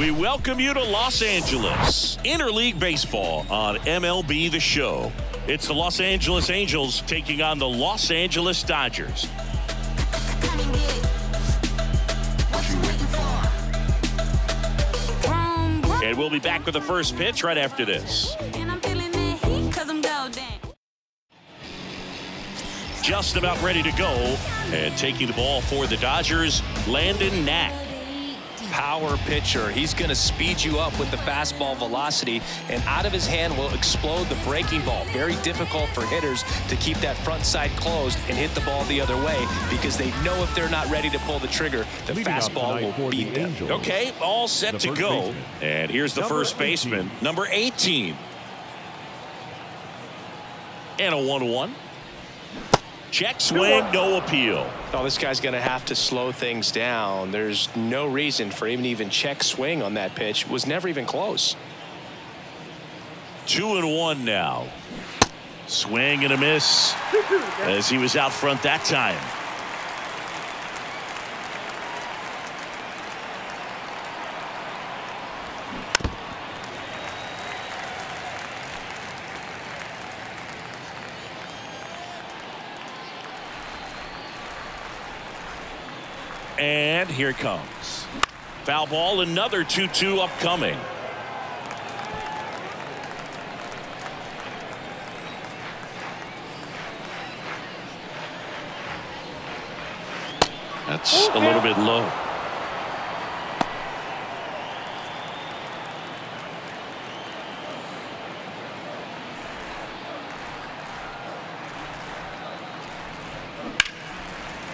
We welcome you to Los Angeles. Interleague Baseball on MLB The Show. It's the Los Angeles Angels taking on the Los Angeles Dodgers. And we'll be back with the first pitch right after this. Just about ready to go. And taking the ball for the Dodgers, Landon Knack. Power pitcher. He's going to speed you up with the fastball velocity, and out of his hand will explode the breaking ball. Very difficult for hitters to keep that front side closed and hit the ball the other way, because they know if they're not ready to pull the trigger, the fastball will beat them. Okay, all set to go. And here's the first baseman, number 18. And a 1-1. Check swing, no appeal. Oh, this guy's going to have to slow things down. There's no reason for him to even check swing on that pitch. It was never even close. 2-1 now. Swing and a miss as he was out front that time. And here it comes. Foul ball, another 2-2 upcoming. That's a little bit low.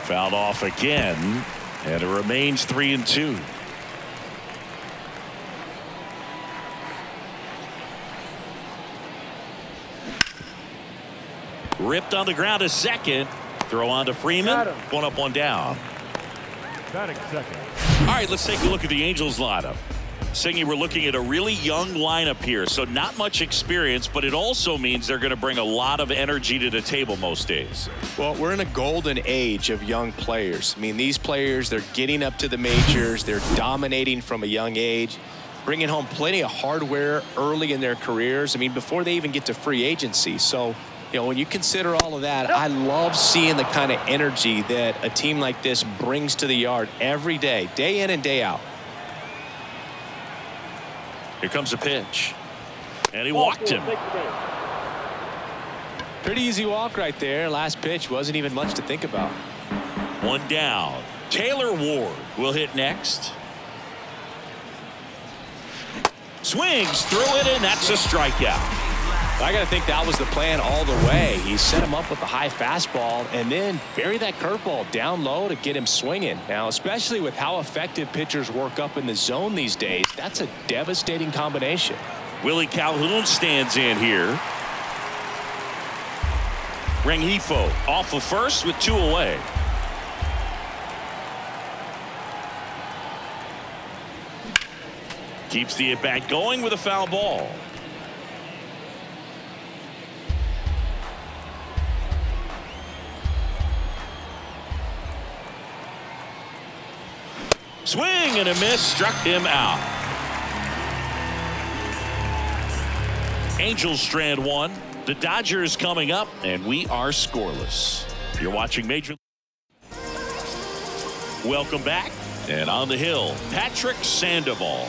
Fouled off again. And it remains 3-2. Ripped on the ground to second. Throw on to Freeman. One up, one down. Batting second. All right, let's take a look at the Angels lineup. Singy, we're looking at a really young lineup here, so not much experience, but it also means they're going to bring a lot of energy to the table most days. Well, we're in a golden age of young players. I mean, these players, they're getting up to the majors. They're dominating from a young age, bringing home plenty of hardware early in their careers. I mean, before they even get to free agency. So, you know, when you consider all of that, I love seeing the kind of energy that a team like this brings to the yard every day in and day out. Here comes a pitch. And he walked him. Pretty easy walk right there. Last pitch wasn't even much to think about. One down. Taylor Ward will hit next. Swings through it, and that's a strikeout. I got to think that was the plan all the way. He set him up with a high fastball and then bury that curveball down low to get him swinging. Now, especially with how effective pitchers work up in the zone these days, that's a devastating combination. Willie Calhoun stands in here. Rengifo off of first with 2 away. Keeps the at-bat going with a foul ball. Swing and a miss, struck him out. Angels strand 1. The Dodgers coming up, and we are scoreless. You're watching Major League. Welcome back. And on the hill, Patrick Sandoval.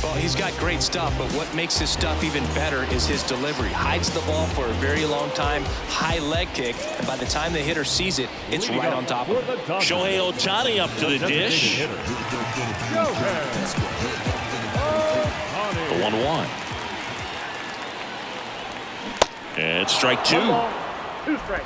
Well, he's got great stuff, but what makes his stuff even better is his delivery. Hides the ball for a very long time, high leg kick, and by the time the hitter sees it, it's right on top of him. Shohei Ohtani up to the dish. The 1-1. And strike 2. 2 strikes.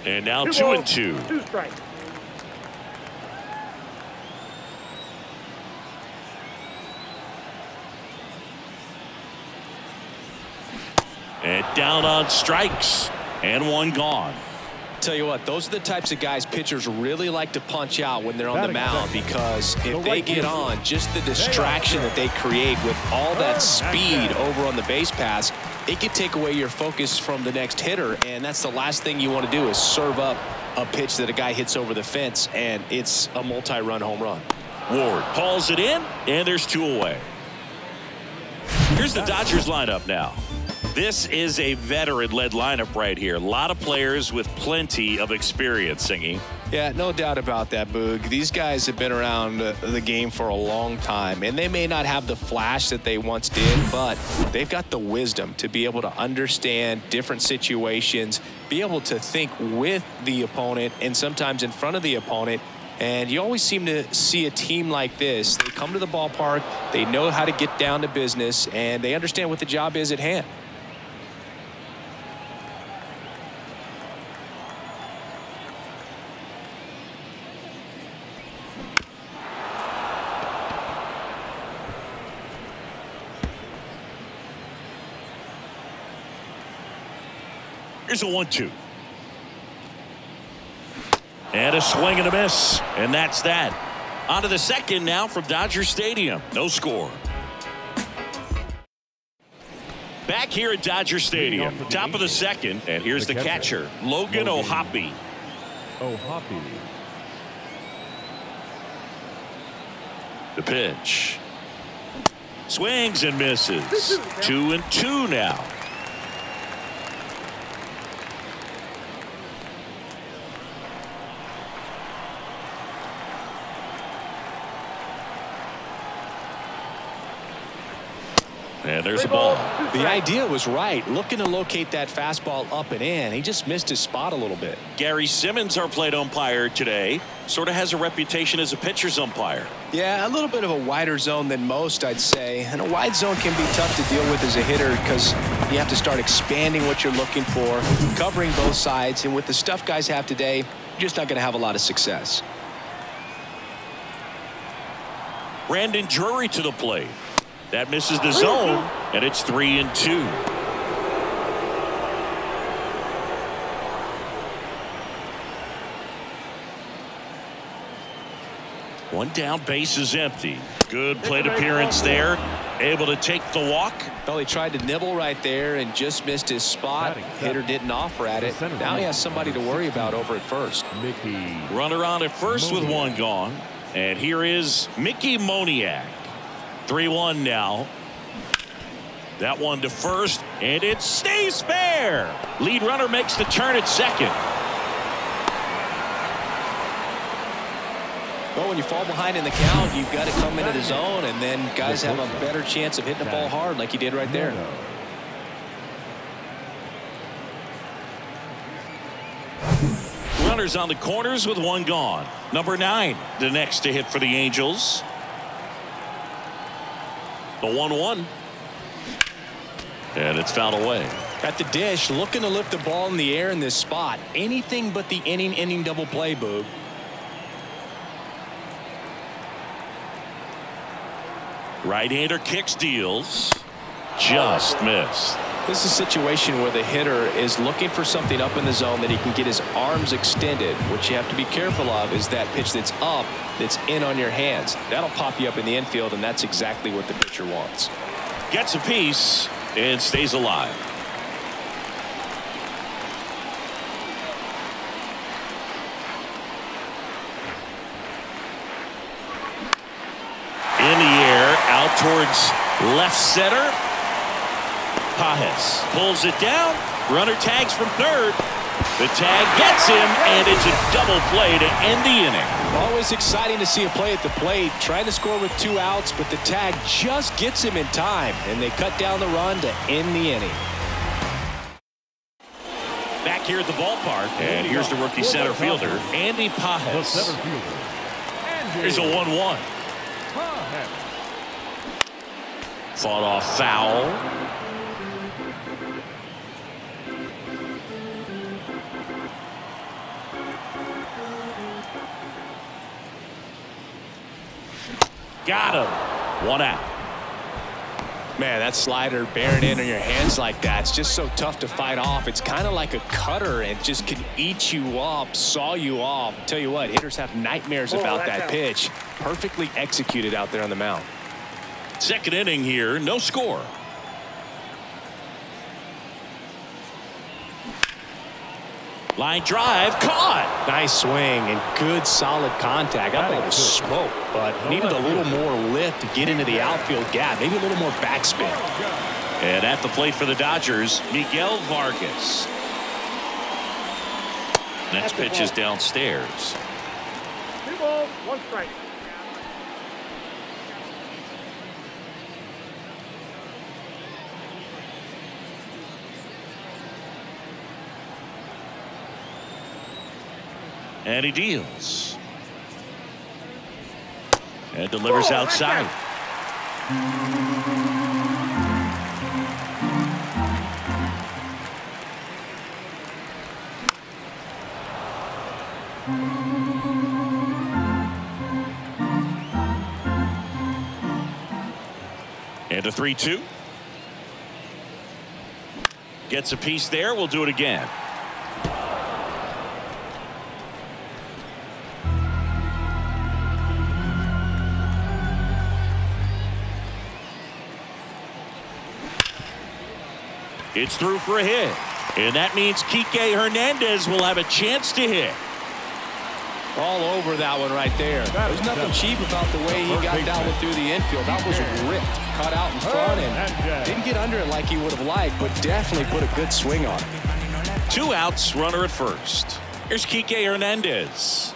And now 2-2. 2 strikes. And down on strikes. And 1 gone. tell you what, those are the types of guys pitchers really like to punch out when they're on the mound, because if they get on, just the distraction that they create with all that speed over on the base pass, it could take away your focus from the next hitter, and that's the last thing you want to do is serve up a pitch that a guy hits over the fence, and it's a multi-run home run. Ward hauls it in, and there's 2 away. Here's the Dodgers lineup now. This is a veteran-led lineup right here. A lot of players with plenty of experience, Singy. Yeah, no doubt about that, Boog. These guys have been around the game for a long time, and they may not have the flash that they once did, but they've got the wisdom to be able to understand different situations, be able to think with the opponent and sometimes in front of the opponent. And you always seem to see a team like this. They come to the ballpark, they know how to get down to business, and they understand what the job is at hand. Here's a 1-2. And a swing and a miss. And that's that. On to the second now from Dodger Stadium. No score. Back here at Dodger Stadium. Top of the second. And here's the catcher, Logan O'Hoppe. The pitch. Swings and misses. 2-2 now. And there's the ball. The idea was right. Looking to locate that fastball up and in. He just missed his spot a little bit. Gary Simmons, our plate umpire today, sort of has a reputation as a pitcher's umpire. Yeah, a little bit of a wider zone than most, I'd say. And a wide zone can be tough to deal with as a hitter because you have to start expanding what you're looking for, covering both sides. And with the stuff guys have today, you're just not going to have a lot of success. Brandon Drury to the plate. That misses the zone, and it's 3-2. One down, base is empty. Good plate appearance there. Able to take the walk. Well, he tried to nibble right there and just missed his spot. Hitter didn't offer at it. Now he has somebody to worry about over at first. Runner on at first with one gone. And here is Mickey Moniak. 3-1 now. That one to first, and it stays fair. Lead runner makes the turn at second. Well, when you fall behind in the count, you've got to come into the zone, and then guys have a better chance of hitting the ball hard like he did right there. Runners on the corners with one gone. Number 9, the next to hit for the Angels. The 1-1. And it's fouled away. At the dish, looking to lift the ball in the air in this spot. Anything but the inning double play, Boog. Right-hander kicks, deals. Just missed. This is a situation where the hitter is looking for something up in the zone that he can get his arms extended. What you have to be careful of is that pitch that's up, that's in on your hands. That'll pop you up in the infield, and that's exactly what the pitcher wants. Gets a piece and stays alive. In the air, out towards left center. Pajes pulls it down. Runner tags from third. The tag gets him, and it's a double play to end the inning. Always exciting to see a play at the plate. Trying to score with 2 outs, but the tag just gets him in time, and they cut down the run to end the inning. Back here at the ballpark, and here's the rookie center fielder, Andy Pajes. Here's a 1-1. Fought off foul. Got him. 1 out. Man, that slider bearing in on your hands like that, it's just so tough to fight off. It's kind of like a cutter and just can eat you up, saw you off. Tell you what, hitters have nightmares about that pitch. Perfectly executed out there on the mound. Second inning here, no score. Line drive, caught. Nice swing and good solid contact. I thought it was smoke, but needed a little more lift to get into the outfield gap. Maybe a little more backspin. And at the plate for the Dodgers, Miguel Vargas. Next pitch is downstairs. 2 balls, 1 strike. And he deals. And delivers outside. And a 3-2. Gets a piece there. We'll do it again. It's through for a hit. And that means Kike Hernandez will have a chance to hit. All over that one right there. There's nothing cheap about the way he got that one through the infield. That was ripped, cut out in front, and didn't get under it like he would have liked, but definitely put a good swing on it. 2 outs, runner at first. Here's Kike Hernandez.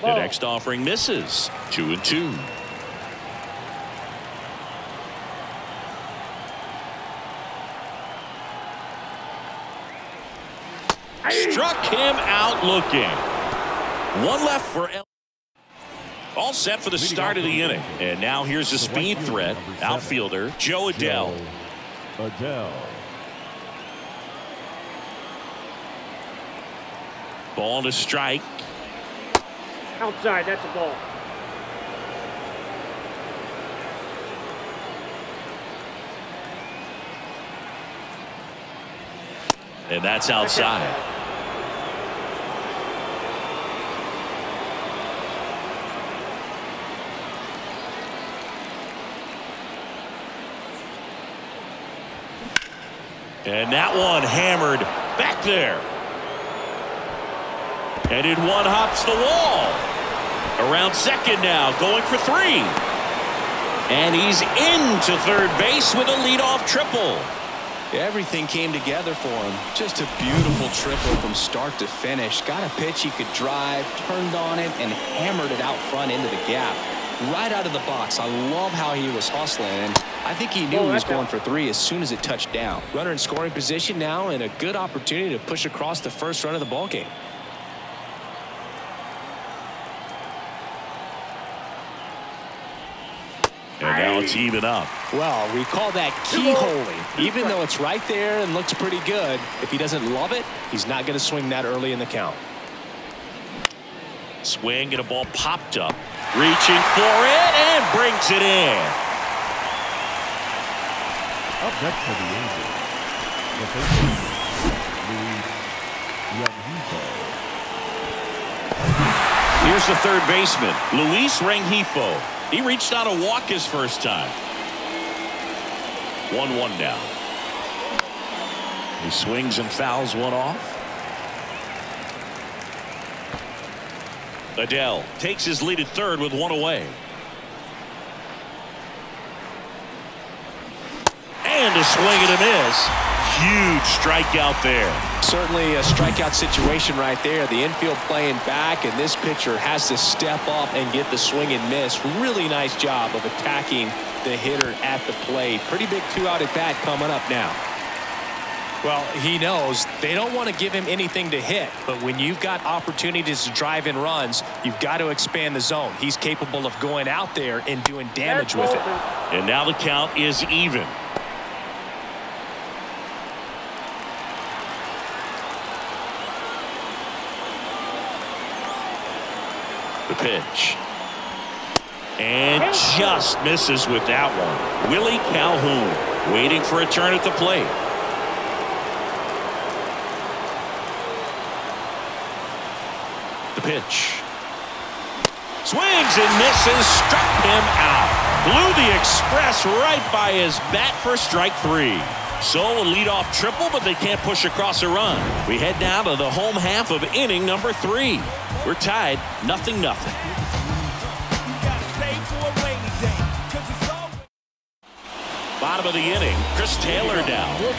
The next offering misses. 2-2. Struck him out looking. 1 left for MLB. All set for the start of the inning. And now here's the speed threat. Outfielder Joe Adell. Ball to strike. Outside, that's a ball. And that's outside. And that one hammered back there. And in one hops the wall. Around second now, going for 3. And he's into third base with a leadoff triple. Everything came together for him. Just a beautiful triple from start to finish. Got a pitch he could drive, turned on it, and hammered it out front into the gap. Right out of the box. I love how he was hustling, and I think he knew he was going for 3 as soon as it touched down. Runner in scoring position now, and a good opportunity to push across the first run of the ballgame. And now it's even up. Well, we call that keyholing. Even though it's right there and looks pretty good, if he doesn't love it, he's not going to swing that early in the count. Swing and a ball popped up. Reaching for it and brings it in. Up next for the Angels, the Here's the third baseman, Luis Rengifo. He reached out a walk his first time. 1-1 now. He swings and fouls one off. Adell takes his lead at third with 1 away. And a swing and a miss. Huge strikeout there. Certainly a strikeout situation right there. The infield playing back, and this pitcher has to step up and get the swing and miss. Really nice job of attacking the hitter at the plate. Pretty big 2-out at bat coming up now. Well, he knows they don't want to give him anything to hit, but when you've got opportunities to drive in runs, you've got to expand the zone. He's capable of going out there and doing damage with it. And now the count is even. The pitch. And just misses with that one. Willie Calhoun waiting for a turn at the plate. The pitch. Swings and misses. Struck him out. Blew the express right by his bat for strike 3. So a leadoff triple, but they can't push across a run. We head now to the home half of inning number 3. We're tied 0-0. Bottom of the inning, Chris Taylor down. The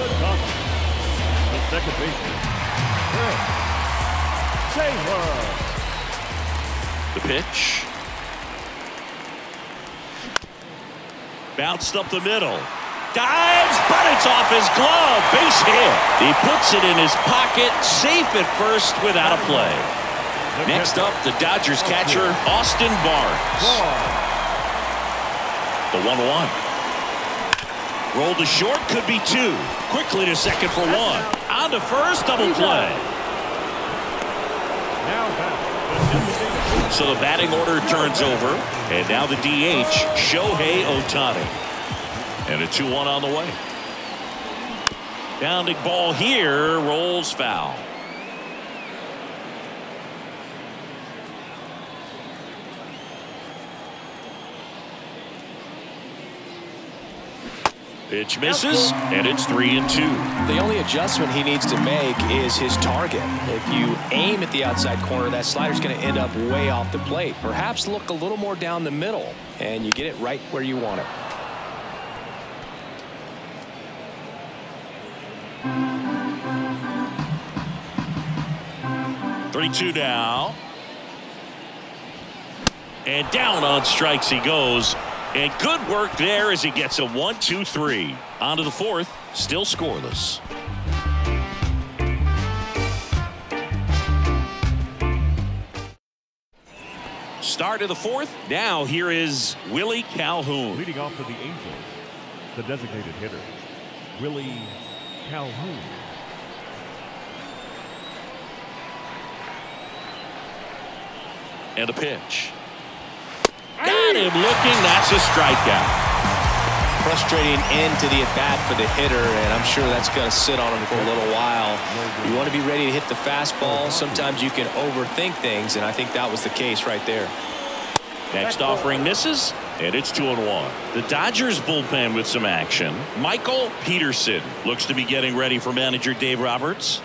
second baseman, Taylor. The pitch. Bounced up the middle. Dives, but it's off his glove. Base hit. He puts it in his pocket, safe at first without a play. Next up, the Dodgers catcher, Austin Barnes. The 1-1. Rolled to short, could be 2. Quickly to second for 1. On to first, double play. So the batting order turns over, and now the DH, Shohei Ohtani. And a 2-1 on the way. Bounding ball here, rolls foul. Pitch misses, and it's 3-2. The only adjustment he needs to make is his target. If you aim at the outside corner, that slider's going to end up way off the plate. Perhaps look a little more down the middle, and you get it right where you want it. Three-two now. And down on strikes he goes. And good work there as he gets a 1-2-3. On to the 4th, still scoreless. Start of the 4th. Now here is Willie Calhoun. Leading off for the Angels, the designated hitter, Willie Calhoun. And a pitch. Got him looking. That's a strikeout. Frustrating end to the at-bat for the hitter, and I'm sure that's going to sit on him for a little while. You want to be ready to hit the fastball. Sometimes you can overthink things, and I think that was the case right there. Next offering misses, and it's 2-1. The Dodgers bullpen with some action. Michael Peterson looks to be getting ready for manager Dave Roberts.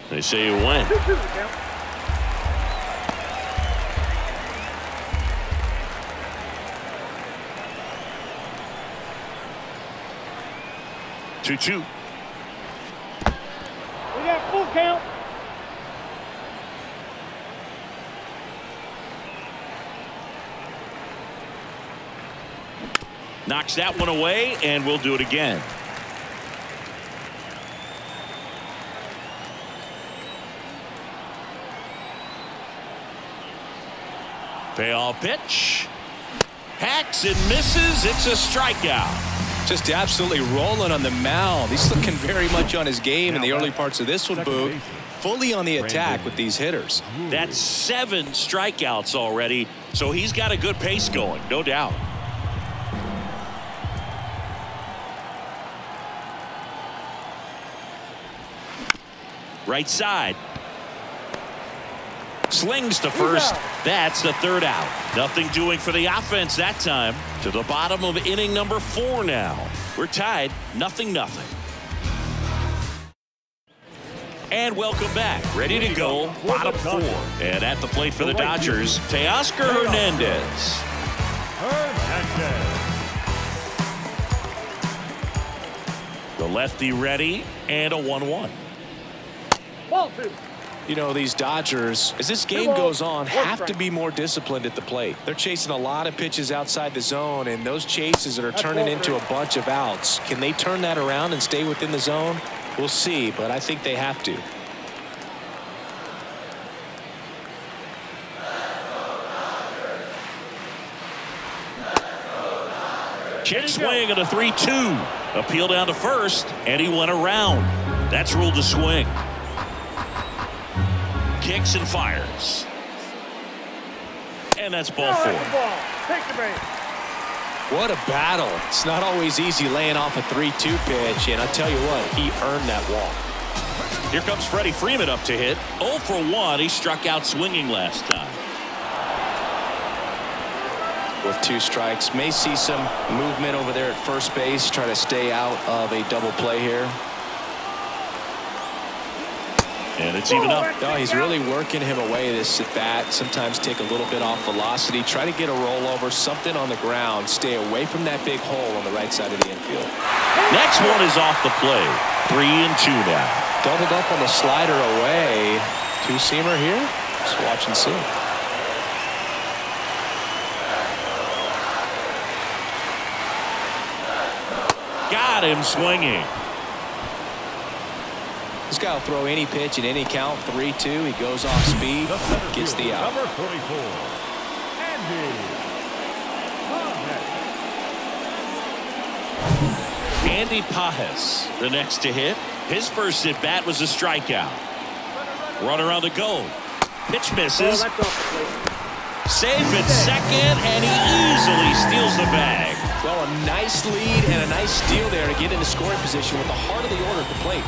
They say you win. Two. We got full count. Knocks that one away, and we'll do it again. Payoff pitch. Hacks and misses. It's a strikeout. Just absolutely rolling on the mound. He's looking very much on his game in the early parts of this one, Boog. Fully on the attack with these hitters. That's 7 strikeouts already, so he's got a good pace going, no doubt. Right side. Slings to first. That's the 3rd out. Nothing doing for the offense that time. To the bottom of inning number 4 now. We're tied 0-0. And welcome back. Ready to go. Bottom 4. And at the plate for the Dodgers, Teoscar Hernandez. The lefty ready, and a 1-1. Ball 2. You know, these Dodgers, as this game goes on, have to be more disciplined at the plate. They're chasing a lot of pitches outside the zone, and those chases that are turning into a bunch of outs. Can they turn that around and stay within the zone? We'll see, but I think they have to. Check swing and a 3-2. Appeal down to first, and he went around. That's ruled a swing. Kicks and fires. And that's ball 4. What a battle. It's not always easy laying off a 3-2 pitch, and I'll tell you what, he earned that walk. Here comes Freddie Freeman up to hit. 0 for 1. He struck out swinging last time. With 2 strikes, may see some movement over there at first base, try to stay out of a double play here. And it's even up. Oh, he's really working him away this at bat. Sometimes take a little bit off velocity, try to get a rollover, something on the ground, stay away from that big hole on the right side of the infield. Next one is off the play. 3-2 now. Doubled up on the slider away. 2-seamer here. Just watch and see. Got him swinging. This guy will throw any pitch in any count. 3-2. He goes off speed, gets the out. Number 44, Andy Pages, the next to hit. His first at bat was a strikeout. Runner on the go. Pitch misses. Safe at second, and he easily steals the bag. Well, a nice lead and a nice steal there to get into scoring position with the heart of the order at the plate.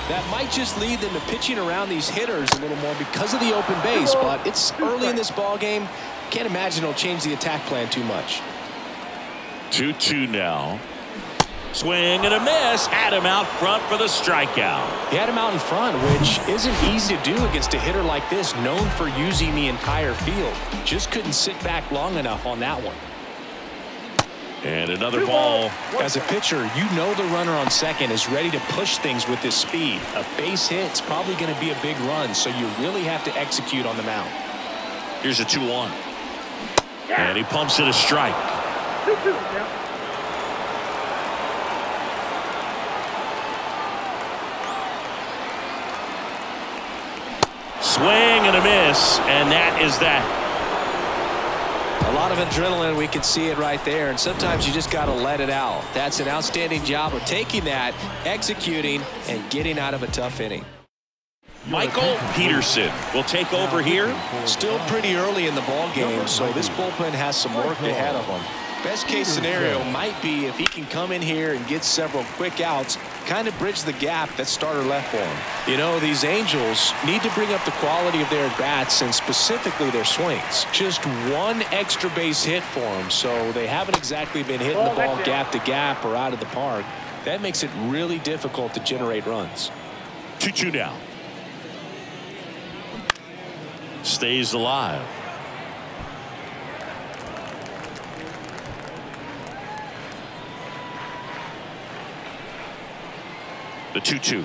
That might just lead them to pitching around these hitters a little more because of the open base, but it's early in this ball game. Can't imagine it'll change the attack plan too much. 2-2 now. Swing and a miss. Had him out front for the strikeout. He had him out in front, which isn't easy to do against a hitter like this, known for using the entire field. Just couldn't sit back long enough on that one. And another ball. As a pitcher, you know the runner on second is ready to push things with his speed. A base hit's probably going to be a big run, so you really have to execute on the mound. Here's a 2-1. And he pumps it a strike. 2-2. Swing and a miss, and that is that. A lot of adrenaline, we can see it right there, and sometimes you just got to let it out. That's an outstanding job of taking that, executing, and getting out of a tough inning. Michael Peterson will take over here. Still pretty early in the ball game, so this bullpen has some work ahead of them. Best case scenario might be if he can come in here and get several quick outs, kind of bridge the gap that starter left for him. You know, these Angels need to bring up the quality of their at-bats and specifically their swings. Just one extra base hit for them, so they haven't exactly been hitting the ball gap to gap or out of the park. That makes it really difficult to generate runs. 2-2 now. Stays alive. The 2-2.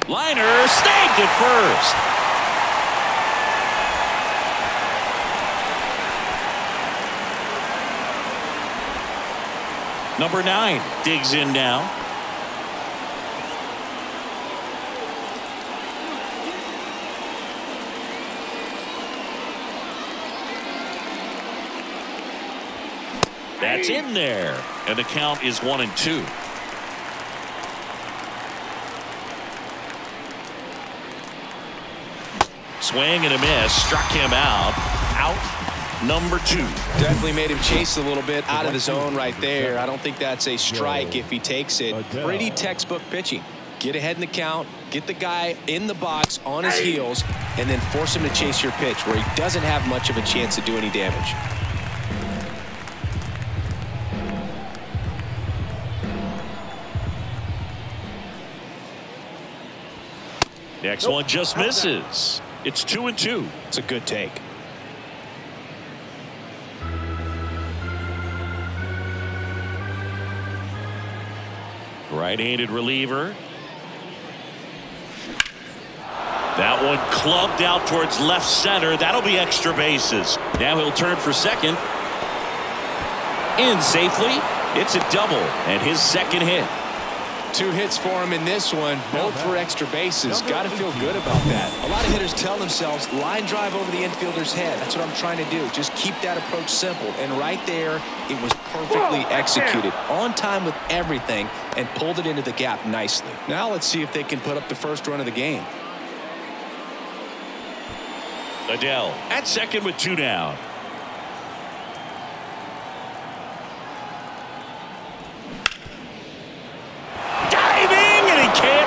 Liner snagged at first. Number 9 digs in now. That's in there, and the count is 1-2. Swing and a miss, struck him out. Out number 2. Definitely made him chase a little bit out of the zone right there. I don't think that's a strike if he takes it. Pretty textbook pitching. Get ahead in the count, get the guy in the box on his heels, and then force him to chase your pitch where he doesn't have much of a chance to do any damage. Next one just misses. It's 2-2. It's a good take. Right-handed reliever. That one clubbed out towards left center. That'll be extra bases. Now he'll turn for second. In safely. It's a double and his second hit. 2 hits for him in this one, both for extra bases. Got to feel good about that. A lot of hitters tell themselves, line drive over the infielder's head. That's what I'm trying to do. Just keep that approach simple. And right there, it was perfectly executed. On time with everything, and pulled it into the gap nicely. Now let's see if they can put up the first run of the game. Adele at second with 2 down.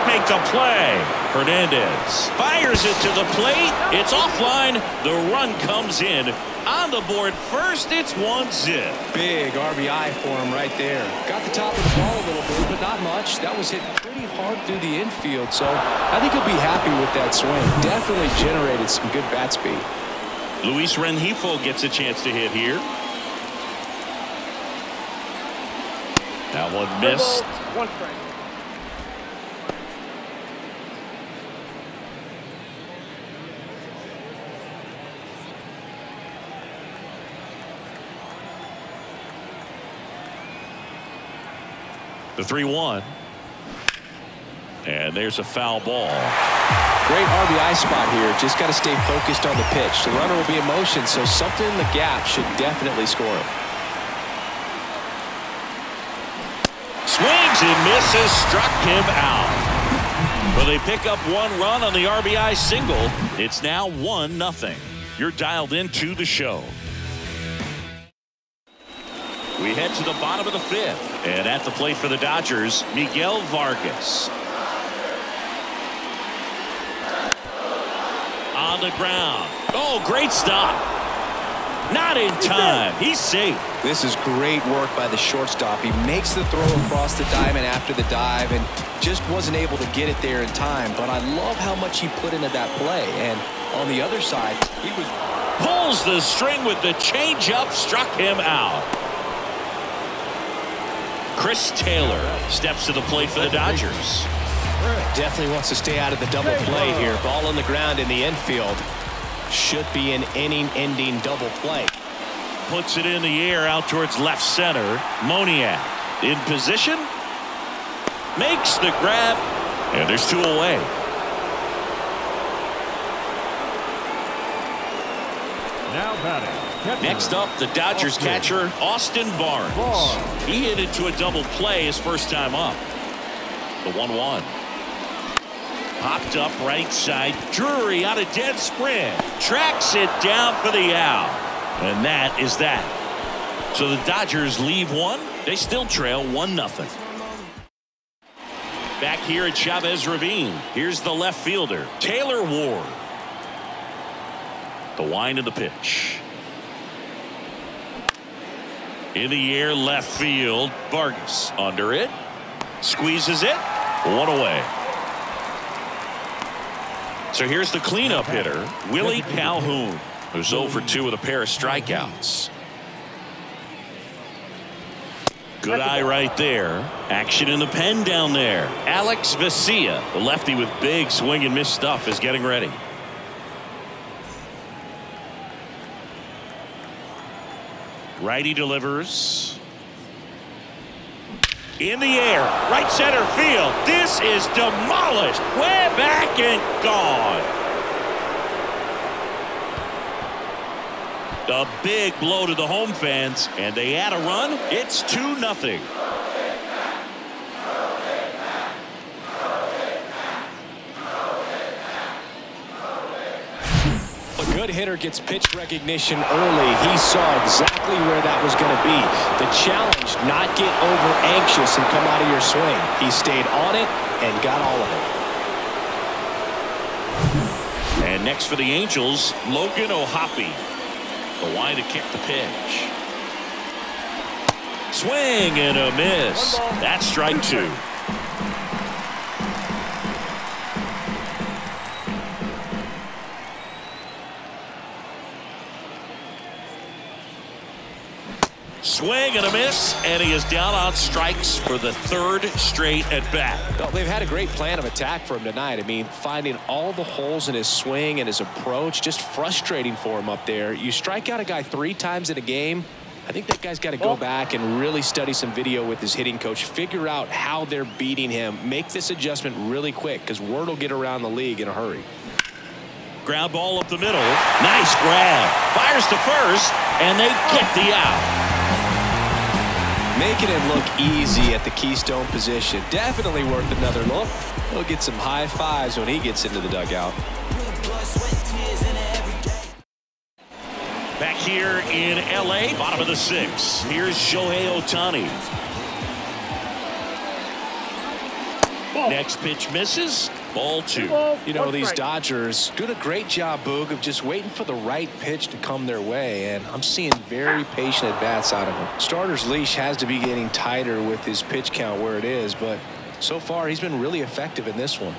Make the play. Hernandez fires it to the plate. It's offline. The run comes in. On the board first, it's 1-zip. Big RBI for him right there. Got the top of the ball a little bit, but not much. That was hit pretty hard through the infield, so I think he'll be happy with that swing. Definitely generated some good bat speed. Luis Rengifo gets a chance to hit here. That one missed. 1 strike. The 3-1. And there's a foul ball. Great RBI spot here. Just got to stay focused on the pitch. The runner will be in motion, so something in the gap should definitely score him. Swings and misses, struck him out. Well, they pick up 1 run on the RBI single. It's now 1-0. You're dialed into the show. We head to the bottom of the 5th, and at the plate for the Dodgers, Miguel Vargas. On the ground. Oh, great stop. Not in time. He's safe. This is great work by the shortstop. He makes the throw across the diamond after the dive and just wasn't able to get it there in time. But I love how much he put into that play. And on the other side, he was pulls the string with the changeup, struck him out. Chris Taylor steps to the plate for the Dodgers. Definitely wants to stay out of the double play here. Ball on the ground in the infield. Should be an inning-ending double play. Puts it in the air out towards left center. Moniak in position. Makes the grab. And there's 2 away. Now batting. Next up, the Dodgers catcher, Austin Barnes. He hit into a double play his first time up. The 1-1. Popped up right side. Drury on a dead sprint. Tracks it down for the out. And that is that. So the Dodgers leave 1. They still trail 1-0. Back here at Chavez Ravine. Here's the left fielder, Taylor Ward. The wind of the pitch. In the air, left field. Vargas under it. Squeezes it. 1 away. So here's the cleanup hitter, Willie Calhoun, who's 0 for 2 with a pair of strikeouts. Good eye right there. Action in the pen down there. Alex Vesia, the lefty with big swing and miss stuff, is getting ready. Righty delivers. In the air, right center field. This is demolished. Way back and gone. A big blow to the home fans, and they add a run. It's 2-0. A good hitter gets pitch recognition early. He saw exactly where that was going to be. The challenge, not get over anxious and come out of your swing. He stayed on it and got all of it. And next for the Angels, Logan O'Hoppe. The line to kick the pitch. Swing and a miss. That's strike 2. Swing and a miss, and he is down on strikes for the 3rd straight at bat. Well, they've had a great plan of attack for him tonight. I mean, finding all the holes in his swing and his approach, just frustrating for him up there. You strike out a guy 3 times in a game, I think that guy's got to go back and really study some video with his hitting coach, figure out how they're beating him, make this adjustment really quick because word will get around the league in a hurry. Ground ball up the middle. Nice grab. Fires to first, and they get the out. Making it look easy at the keystone position. Definitely worth another look. He'll get some high fives when he gets into the dugout. Back here in L.A., bottom of the 6th. Here's Shohei Ohtani. Next pitch misses. Ball 2. You know, these Dodgers doing a great job, Boog, of just waiting for the right pitch to come their way, and I'm seeing very patient at-bats out of him. Starter's leash has to be getting tighter with his pitch count where it is, but so far he's been really effective in this one.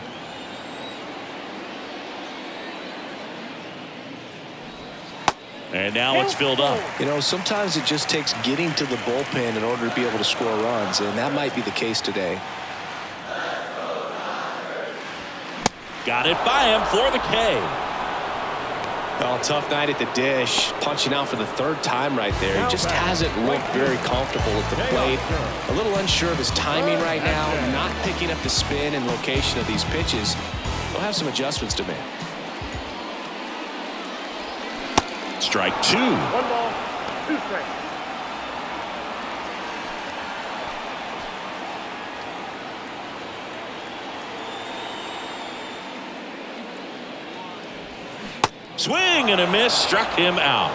And now it's filled up. You know, sometimes it just takes getting to the bullpen in order to be able to score runs, and that might be the case today. Got it by him for the K. Well, tough night at the dish. Punching out for the 3rd time right there. He just hasn't looked very comfortable at the plate. A little unsure of his timing right now. Not picking up the spin and location of these pitches. He'll have some adjustments to make. Strike 2. 1 ball, 2 strikes. Swing and a miss, struck him out.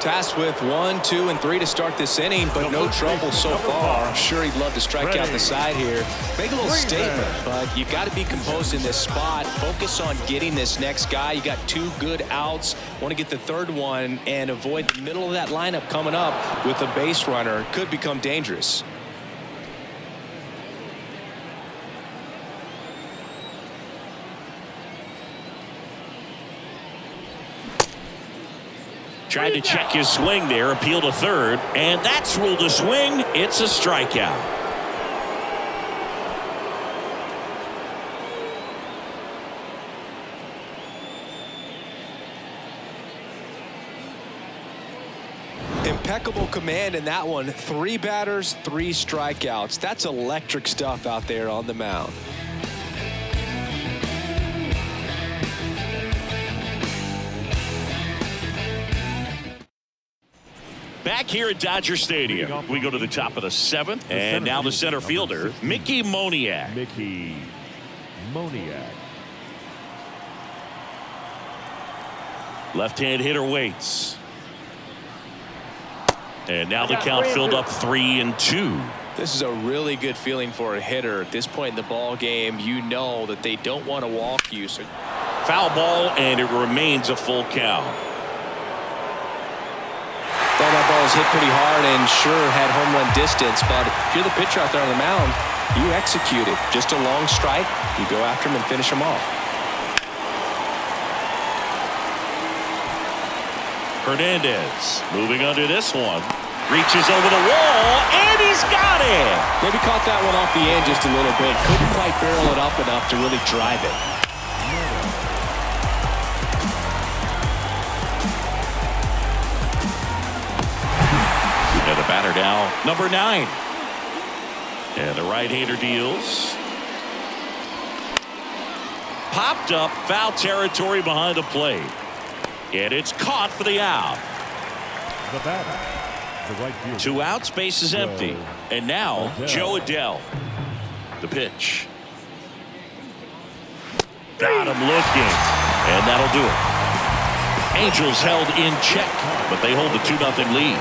Tasked with 1, 2, and 3 to start this inning, but no trouble so far. I'm sure he'd love to strike out the side here. Make a little statement, but you got to be composed in this spot. Focus on getting this next guy. You got 2 good outs. Want to get the 3rd one and avoid the middle of that lineup coming up with a base runner. Could become dangerous. Tried to check his swing there, appeal to 3rd, and that's ruled a swing. It's a strikeout. Impeccable command in that one. 3 batters, 3 strikeouts. That's electric stuff out there on the mound. Back here at Dodger Stadium, we go to the top of the 7th, and now the center fielder, Mickey Moniak. Mickey Moniak. Left-hand hitter waits. And now the count filled up 3-2. This is a really good feeling for a hitter. At this point in the ball game, you know that they don't want to walk you. So foul ball, and it remains a full count. Well, that ball was hit pretty hard and sure had home run distance, but if you're the pitcher out there on the mound, you execute it. Just a long strike, you go after him and finish him off. Hernandez moving under this one. Reaches over the wall, and he's got it. Maybe caught that one off the end just a little bit. Couldn't quite barrel it up enough to really drive it. The batter now, number 9. And the right-hander deals. Popped up, foul territory behind the plate. And it's caught for the out. The batter, the right fielder. 2 outs, base is empty. And now, Joe Adele. The pitch. Got him looking. And that'll do it. Angels held in check, but they hold the 2-0 lead.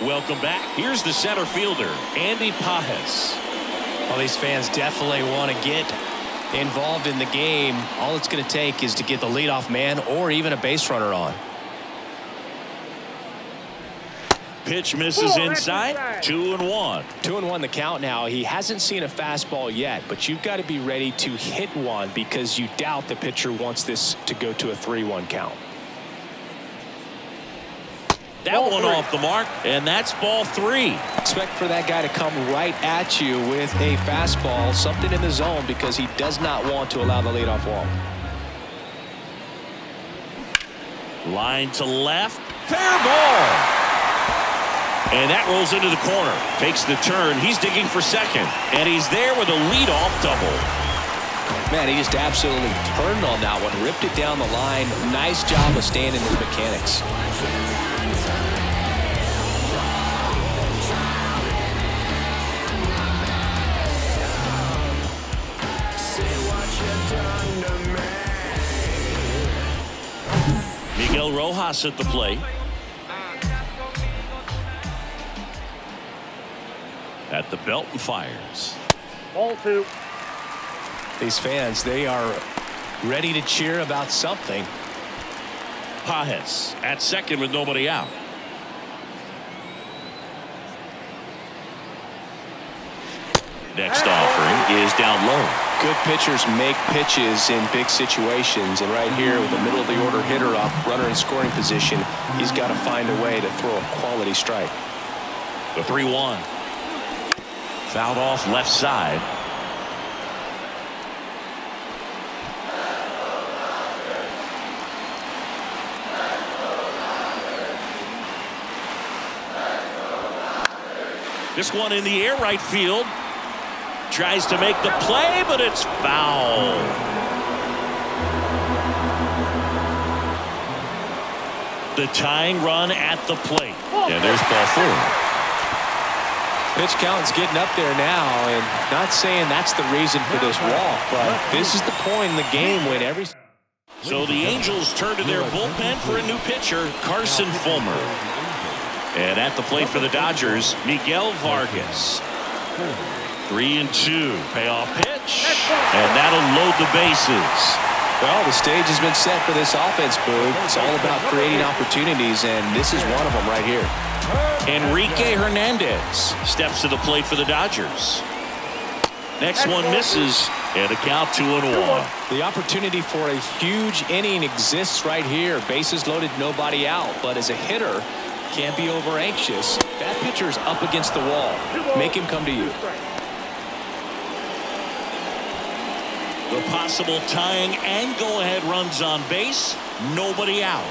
Welcome back. Here's the center fielder, Andy Pajes. Well, these fans definitely want to get involved in the game. All it's going to take is to get the leadoff man or even a base runner on. Pitch misses inside. 2-1. 2-1 the count now. He hasn't seen a fastball yet, but you've got to be ready to hit one because you doubt the pitcher wants this to go to a 3-1 count. That one off the mark, and that's ball 3. Expect for that guy to come right at you with a fastball, something in the zone, because he does not want to allow the leadoff walk. Line to left. Fair ball. And that rolls into the corner. Takes the turn. He's digging for second. And he's there with a leadoff double. Man, he just absolutely turned on that one. Ripped it down the line. Nice job of staying in his mechanics. Miguel Rojas at the plate. At the belt and fires. Ball 2. These fans, they are ready to cheer about something. Pages at second with nobody out. Next offering is down low. Good pitchers make pitches in big situations, and right here with the middle of the order hitter up, runner in scoring position, he's got to find a way to throw a quality strike. The 3-1. Fouled off left side. This one in the air right field. Tries to make the play, but it's foul. The tying run at the plate. And there's ball 4. Pitch count's getting up there now, and not saying that's the reason for this walk, but this is the point in the game when every... So the Angels turn to their bullpen for a new pitcher, Carson Fulmer. And at the plate for the Dodgers, Miguel Vargas. 3-2. Payoff pitch. And that'll load the bases. Well, the stage has been set for this offense, Boog. It's all about creating opportunities, and this is one of them right here. Enrique Hernandez steps to the plate for the Dodgers. Next one misses, and a count 2-1. The opportunity for a huge inning exists right here. Bases loaded, nobody out. But as a hitter, can't be over anxious. That pitcher's up against the wall. Make him come to you. The possible tying and go-ahead runs on base. Nobody out.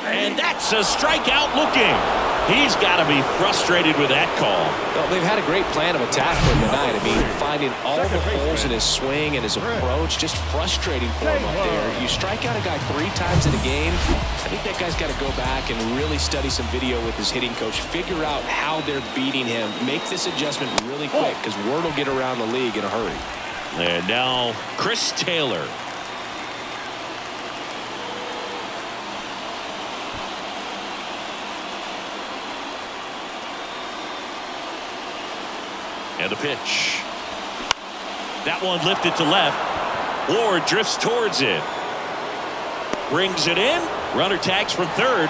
And that's a strikeout looking. He's got to be frustrated with that call. Well, they've had a great plan of attack for him tonight. I mean, finding all the holes in his swing and his approach, just frustrating for him up there. You strike out a guy 3 times in a game, I think that guy's got to go back and really study some video with his hitting coach, figure out how they're beating him, make this adjustment really quick, because word will get around the league in a hurry. And now Chris Taylor. And a pitch. That one lifted to left. Ward drifts towards it. Brings it in. Runner tags from third.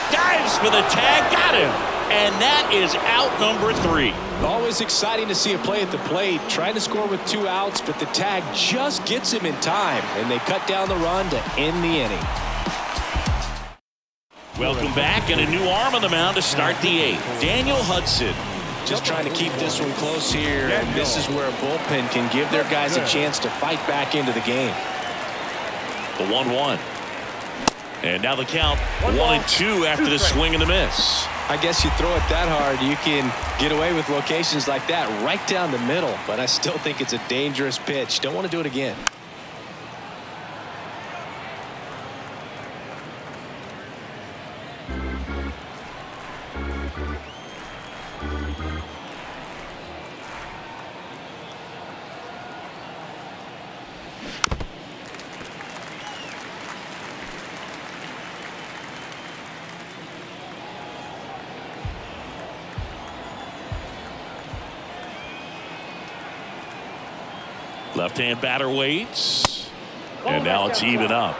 Dives for the tag. Got him. And that is out number 3. Always exciting to see a play at the plate. Trying to score with 2 outs, but the tag just gets him in time. And they cut down the run to end the inning. Welcome back, and a new arm on the mound to start the 8th. Daniel Hudson. Just trying to keep this one close here, and this is where a bullpen can give their guys a chance to fight back into the game. The 1-1. And now the count 1-2 after the swing and the miss. I guess you throw it that hard, you can get away with locations like that right down the middle, but I still think it's a dangerous pitch. Don't want to do it again. Left-hand batter waits. And now it's even up.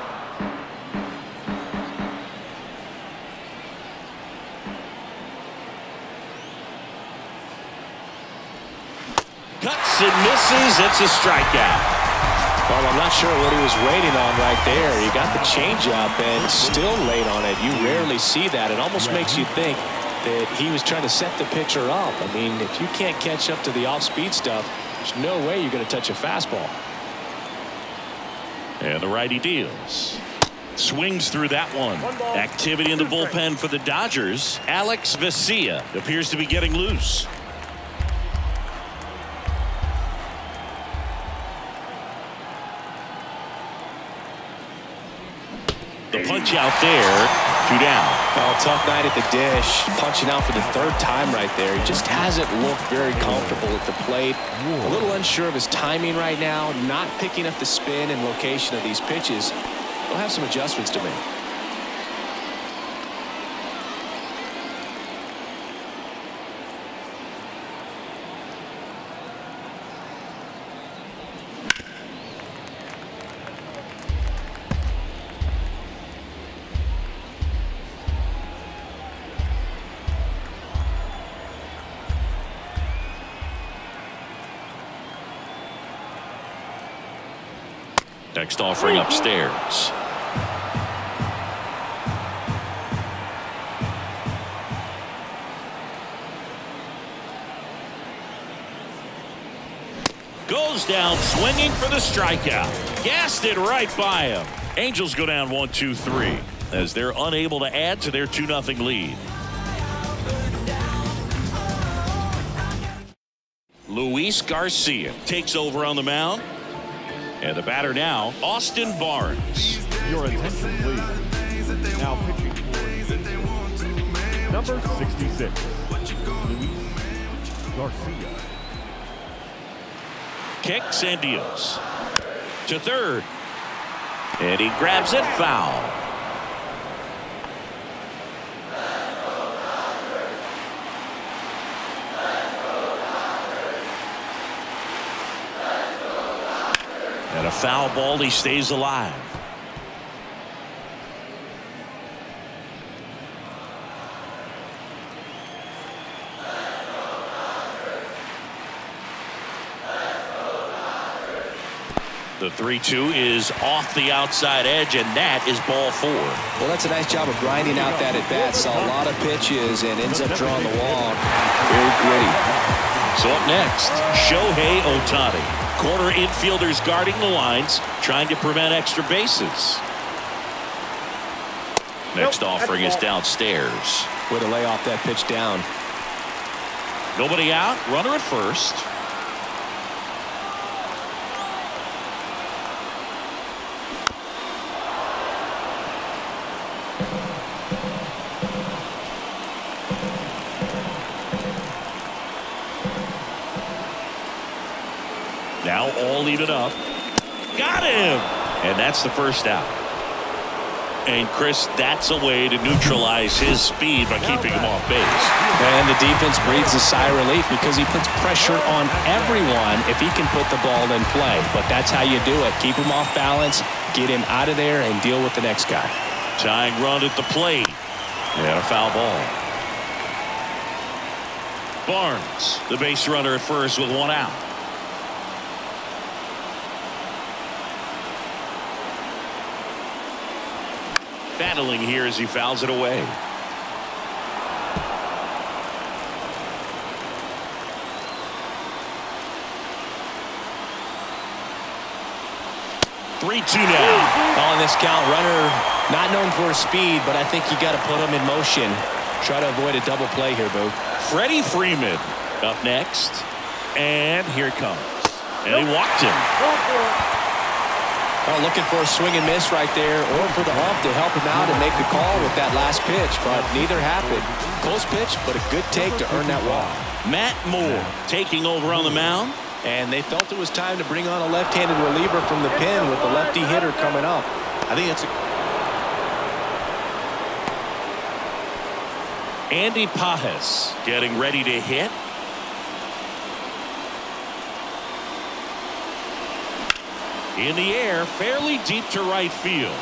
Cuts and misses. It's a strikeout. Well, I'm not sure what he was waiting on right there. He got the changeup and still late on it. You rarely see that. It almost makes you think that he was trying to set the pitcher up. I mean, if you can't catch up to the off-speed stuff, there's no way you're going to touch a fastball. And the righty deals. Swings through that one. Activity in the bullpen for the Dodgers. Alex Vesia appears to be getting loose. The punch out there. 2 down. Oh, tough night at the dish. Punching out for the 3rd time right there. He just hasn't looked very comfortable at the plate. A little unsure of his timing right now. Not picking up the spin and location of these pitches. He'll have some adjustments to make. Next offering upstairs. Goes down swinging for the strikeout. Gassed it right by him. Angels go down 1-2-3 as they're unable to add to their 2-0 lead. Luis Garcia takes over on the mound. And the batter now, Austin Barnes. Your attention, please. Now pitching for number 66, Luis Garcia. Kicks and deals to third. And he grabs it foul. And a foul ball, he stays alive. The 3-2 is off the outside edge, and that is ball 4. Well, that's a nice job of grinding out that at bat. Saw a lot of pitches and ends up drawing the walk. Very gritty. So up next, Shohei Ohtani. Corner infielders guarding the lines, trying to prevent extra bases. Next offering is downstairs. Way to lay off that pitch down. Nobody out, runner at first. Now all even up. Got him! And that's the first out. And Chris, that's a way to neutralize his speed by keeping him off base. And the defense breathes a sigh of relief because he puts pressure on everyone if he can put the ball in play. But that's how you do it. Keep him off balance, get him out of there, and deal with the next guy. Tying run at the plate. And a foul ball. Barnes, the base runner at first with 1 out. Battling here as he fouls it away. Three-two now. On this count, runner not known for his speed, but I think you got to put him in motion. Try to avoid a double play here, Boo. Freddie Freeman up next. And here it comes. And he walked him. Oh, looking for a swing and miss right there, or for the ump to help him out and make the call with that last pitch, but neither happened. Close pitch, but a good take to earn that walk. Matt Moore taking over on the mound. And they felt it was time to bring on a left-handed reliever from the pen with the lefty hitter coming up. I think it's Andy Pajes getting ready to hit. In the air, fairly deep to right field.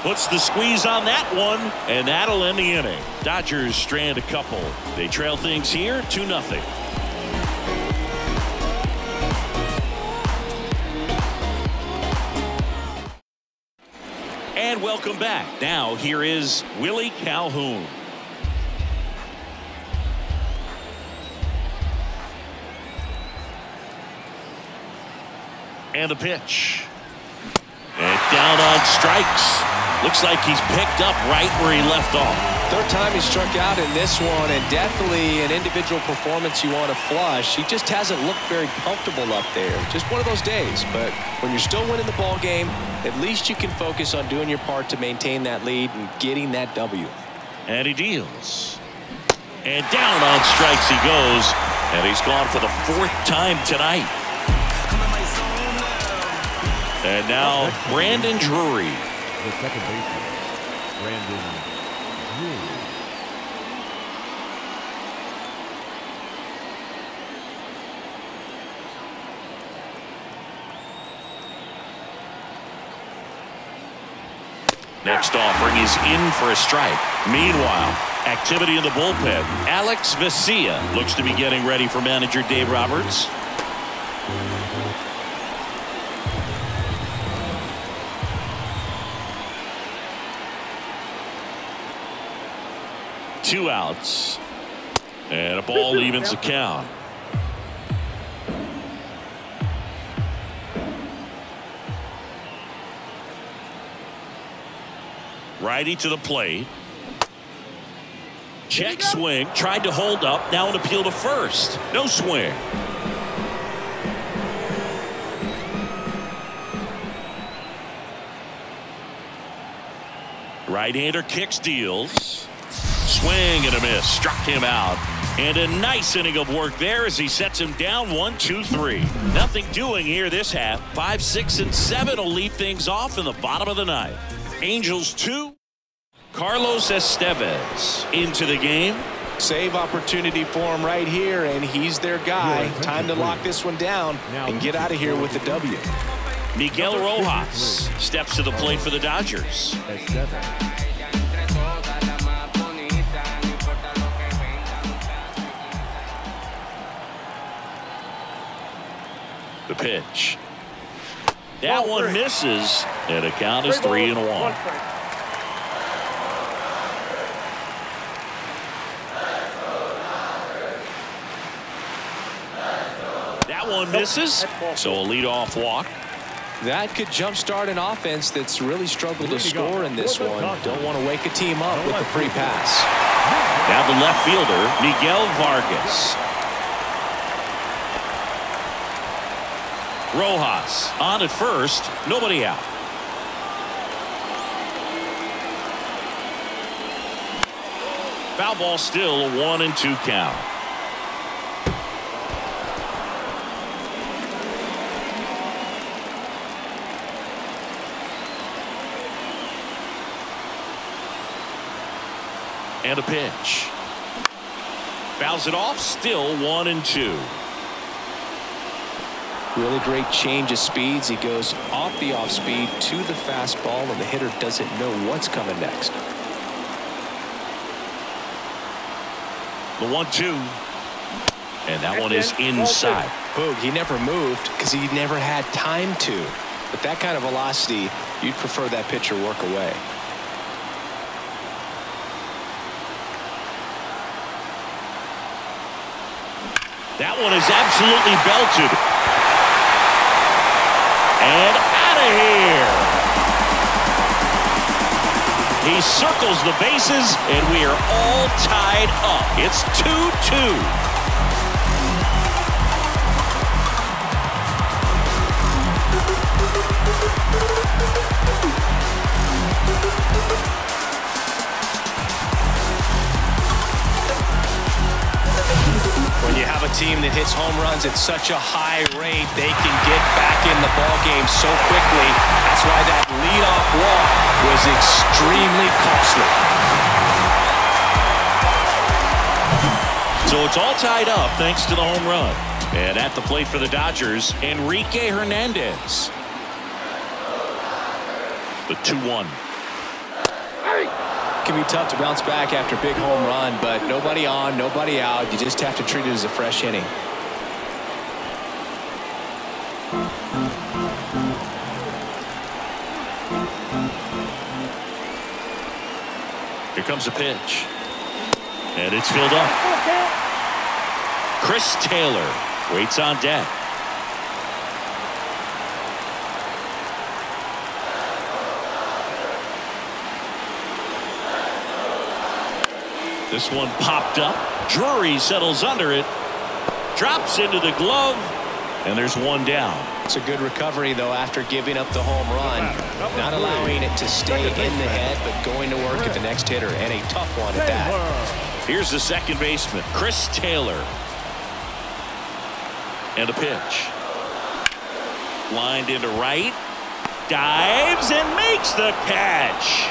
Puts the squeeze on that one, and that'll end the inning. Dodgers strand a couple. They trail things here 2-0. And welcome back. Now here is Willie Calhoun. And the pitch. And Down on strikes. Looks like he's picked up right where he left off. Third time he struck out in this one, and definitely an individual performance you want to flush. He just hasn't looked very comfortable up there. Just one of those days. But when you're still winning the ball game, at least you can focus on doing your part to maintain that lead and getting that W. And he deals. And down on strikes he goes. And he's gone for the 4th time tonight. And now Brandon Drury. The second baseman, Brandon Drury. Next offering is in for a strike. Meanwhile, activity in the bullpen. Alex Vesia looks to be getting ready for manager Dave Roberts. Two outs. And a ball evens the count. Righty to the plate. Check swing. Tried to hold up. Now an appeal to first. No swing. Right-hander kicks, deals. Swing and a miss. Struck him out. And a nice inning of work there as he sets him down 1-2-3. Nothing doing here this half. 5, 6, and 7 will lead things off in the bottom of the ninth. Angels 2. Carlos Estevez into the game. Save opportunity for him right here, and he's their guy. Time to lock this one down and get out of here with the W. Miguel Rojas steps to the plate for the Dodgers. The pitch. That one misses, and the count is 3-1. That one misses, so a leadoff walk. That could jumpstart an offense that's really struggled to score in this one. Don't want to wake a team up with the free pass. Now the left fielder, Miguel Vargas. Rojas on at first, nobody out. Foul ball, still a 1-2 count. And a pitch. Fouls it off, still 1-2. Really great change of speeds. He goes off the off speed to the fastball, and the hitter doesn't know what's coming next. The 1-2. And that one is inside. Boog, he never moved because he never had time to. But that kind of velocity, you'd prefer that pitcher work away. That one is absolutely belted. And out of here. He circles the bases, and we are all tied up. It's 2-2. When you have a team that hits home runs at such a high rate, they can get back in the ball game so quickly. That's why that leadoff walk was extremely costly. So it's all tied up thanks to the home run. And at the plate for the Dodgers, Enrique Hernandez. The 2-1. It can be tough to bounce back after a big home run, but nobody on, nobody out. You just have to treat it as a fresh inning. Here comes a pitch. And it's filled up. Chris Taylor waits on deck. This one popped up. Drury settles under it. Drops into the glove. And there's one down. It's a good recovery, though, after giving up the home run. Not allowing it to stay in the head, but going to work at the next hitter. And a tough one at that. Here's the second baseman, Chris Taylor. And a pitch. Lined into right. Dives and makes the catch.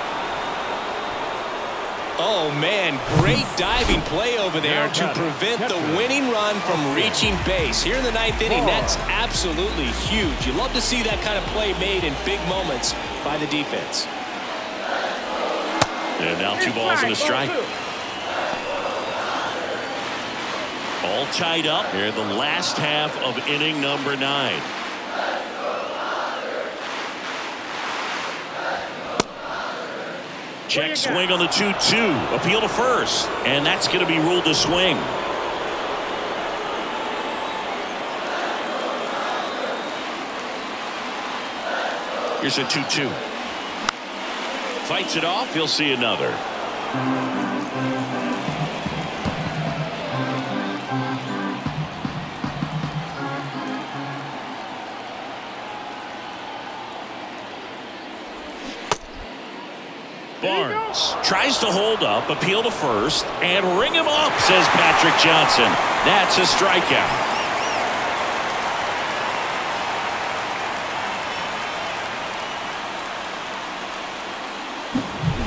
Oh, man, great diving play over there to prevent the winning run from reaching base. Here in the ninth inning, that's absolutely huge. You love to see that kind of play made in big moments by the defense. And now 2 balls and a strike. All tied up here in the last half of inning number 9. Check swing on the 2-2. Appeal to first. And that's going to be ruled a swing. Here's a 2-2. Fights it off. He'll see another. Barnes tries to hold up, appeal to first, and ring him up, says Patrick Johnson. That's a strikeout.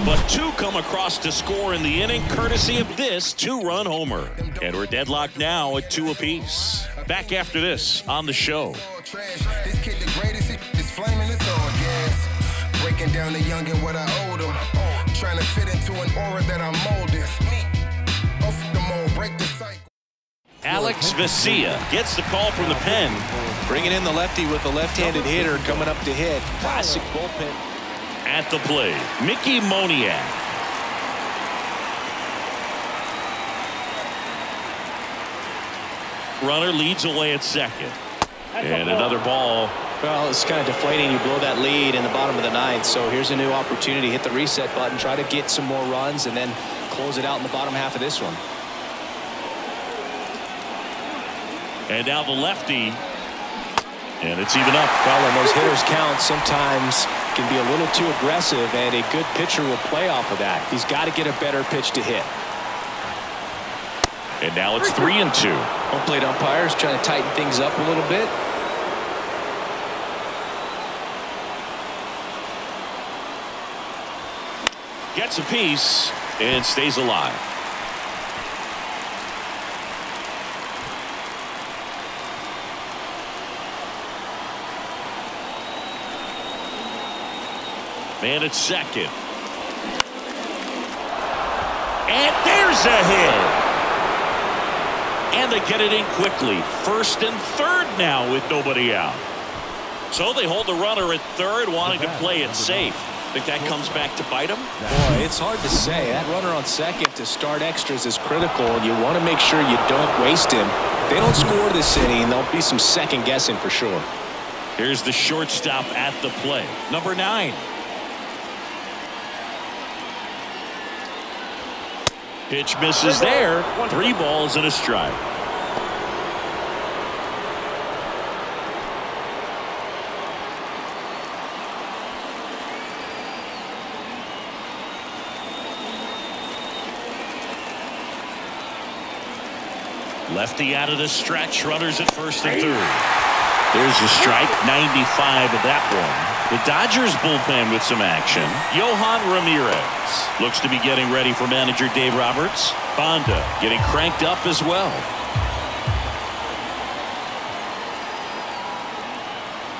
But 2 come across to score in the inning, courtesy of this 2-run homer. And we're deadlocked now at 2 apiece. Back after this on the show. This kid the greatest, it's flaming, it's all gas. Breaking down the young and what I owed him. Trying to fit into an aura that I'm molded. Off the mold, break the cycle. Alex Vesia gets the call from the pen. Bringing in the lefty with a left-handed hitter coming up to hit. Classic bullpen. At the plate, Mickey Moniak. Runner leads away at second. And another ball. Well, it's kind of deflating. You blow that lead in the bottom of the 9th. So here's a new opportunity. Hit the reset button. Try to get some more runs and then close it out in the bottom half of this one. And now the lefty. And it's even up. Well, and those hitters count sometimes can be a little too aggressive, and a good pitcher will play off of that. He's got to get a better pitch to hit. And now it's 3-2. Home plate umpires trying to tighten things up a little bit. Gets a piece and stays alive. Man at second. And there's a hit. And they get it in quickly. First and third now with nobody out. So they hold the runner at third, wanting to play it safe. Think that comes back to bite them? Boy, it's hard to say. That runner on second to start extras is critical, and you want to make sure you don't waste him. If they don't score this inning, there'll be some second guessing for sure. Here's the shortstop at the play. Number 9. Pitch misses there. 3 balls and a strike. Lefty out of the stretch. Runners at first and third. There's a strike. 95 of that one. The Dodgers bullpen with some action. Yohan Ramirez looks to be getting ready for manager Dave Roberts. Bonda getting cranked up as well.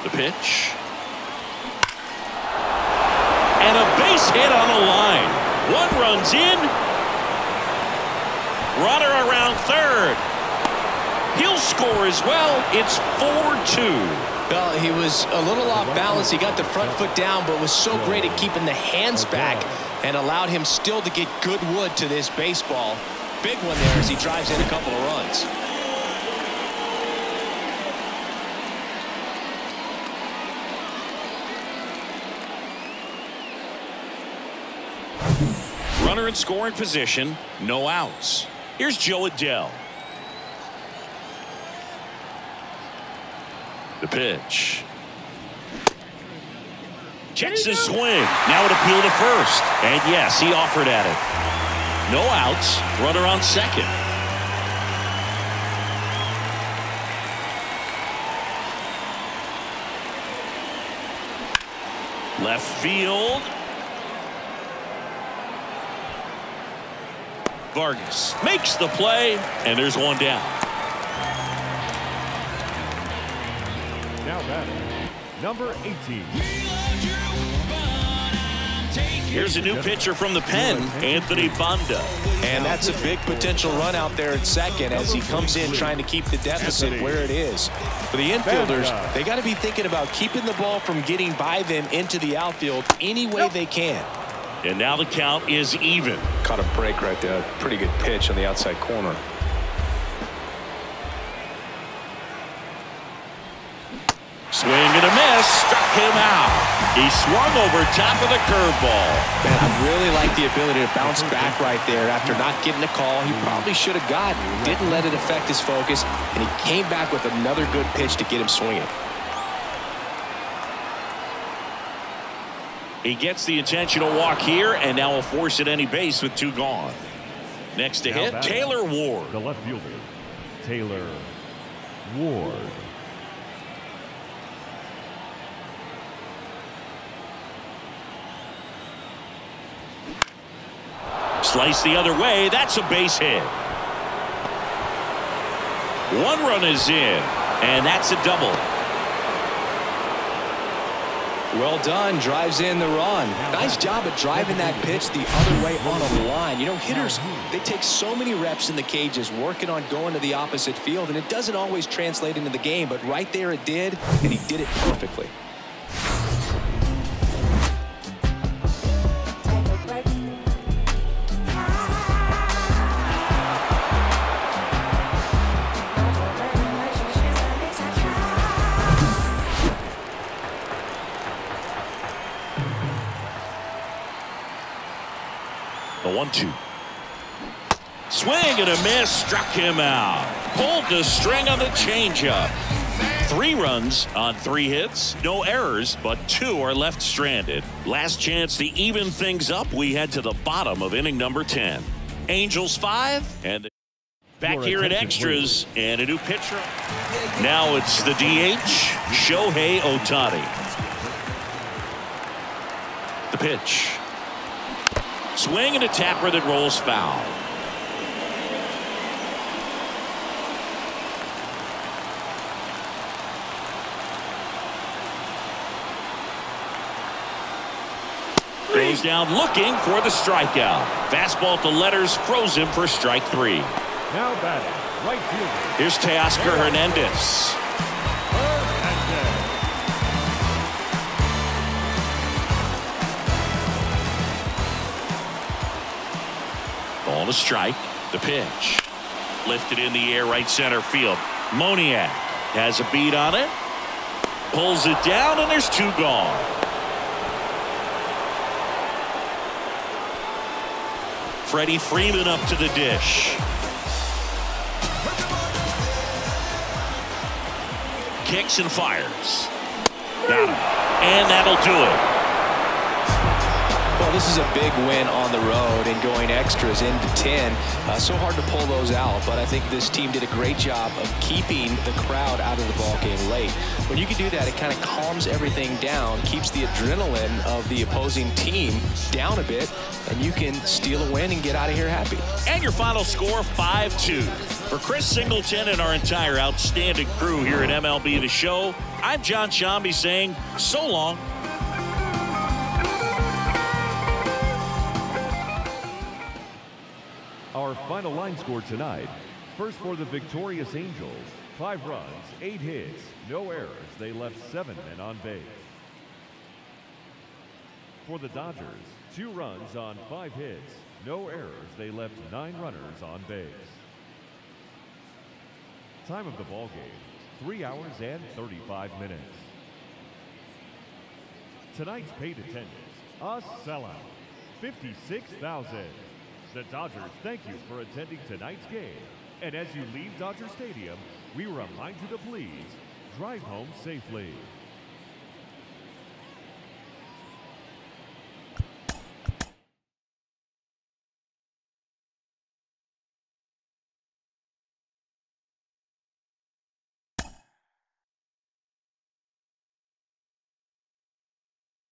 The pitch. And a base hit on the line. 1 runs in. Runner around third. He'll score as well. It's 4-2. Well, he was a little off balance. He got the front foot down, but was so great at keeping the hands back and allowed him still to get good wood to this baseball. Big one there as he drives in a couple of runs. Runner in scoring position. No outs. Here's Joe Adele. The pitch. Checks his swing. Now it appealed to first. And yes, he offered at it. No outs. Runner on second. Left field. Vargas makes the play, and there's one down. Now batting, number 18. Here's a new pitcher from the pen, Anthony Banda. And that's a big potential run out there at second as he comes in trying to keep the deficit where it is. For the infielders, they got to be thinking about keeping the ball from getting by them into the outfield any way they can. And now the count is even. Caught a break right there. Pretty good pitch on the outside corner. Swing and a miss. Struck him out. He swung over top of the curveball. Man, I really like the ability to bounce back right there after not getting a call he probably should have gotten. Didn't let it affect his focus, and he came back with another good pitch to get him swinging. He gets the intentional walk here, and now will force at any base with 2 gone. Next to hit, Taylor Ward. The left fielder, Taylor Ward. Slice the other way. That's a base hit. 1 run is in, and that's a double. Well done. Drives in the run. Nice job at driving that pitch the other way on a line. You know, hitters, they take so many reps in the cages working on going to the opposite field, and it doesn't always translate into the game, but right there it did, and he did it perfectly. The 1-2. Swing and a miss. Struck him out. Pulled the string on the changeup. 3 runs on 3 hits. No errors, but 2 are left stranded. Last chance to even things up. We head to the bottom of inning number 10. Angels 5 and back here at extras and a new pitcher. Now it's the DH, Shohei Ohtani. The pitch. Swing and a tapper that rolls foul. Goes down looking for the strikeout. Fastball to letters froze him for strike 3. Now batting, right fielder. Here's Teoscar Hernandez. Ball to strike. The pitch. Lifted in the air right center field. Moniak has a beat on it. Pulls it down, and there's 2 gone. Freddie Freeman up to the dish. Kicks and fires. Got him. And that'll do it. Well, this is a big win on the road and going extras into 10. So hard to pull those out, but I think this team did a great job of keeping the crowd out of the ball game late. When you can do that, it kind of calms everything down, keeps the adrenaline of the opposing team down a bit, and you can steal a win and get out of here happy. And your final score, 5-2. For Chris Singleton and our entire outstanding crew here at MLB The Show, I'm John Shambi saying so long. Our final line score tonight. First for the victorious Angels, 5 runs, 8 hits, no errors. They left 7 men on base. For the Dodgers, 2 runs on 5 hits, no errors. They left 9 runners on base. Time of the ball game, 3 hours and 35 minutes. Tonight's paid attendance, a sellout, 56,000. The Dodgers thank you for attending tonight's game. And as you leave Dodger Stadium, we remind you to please drive home safely.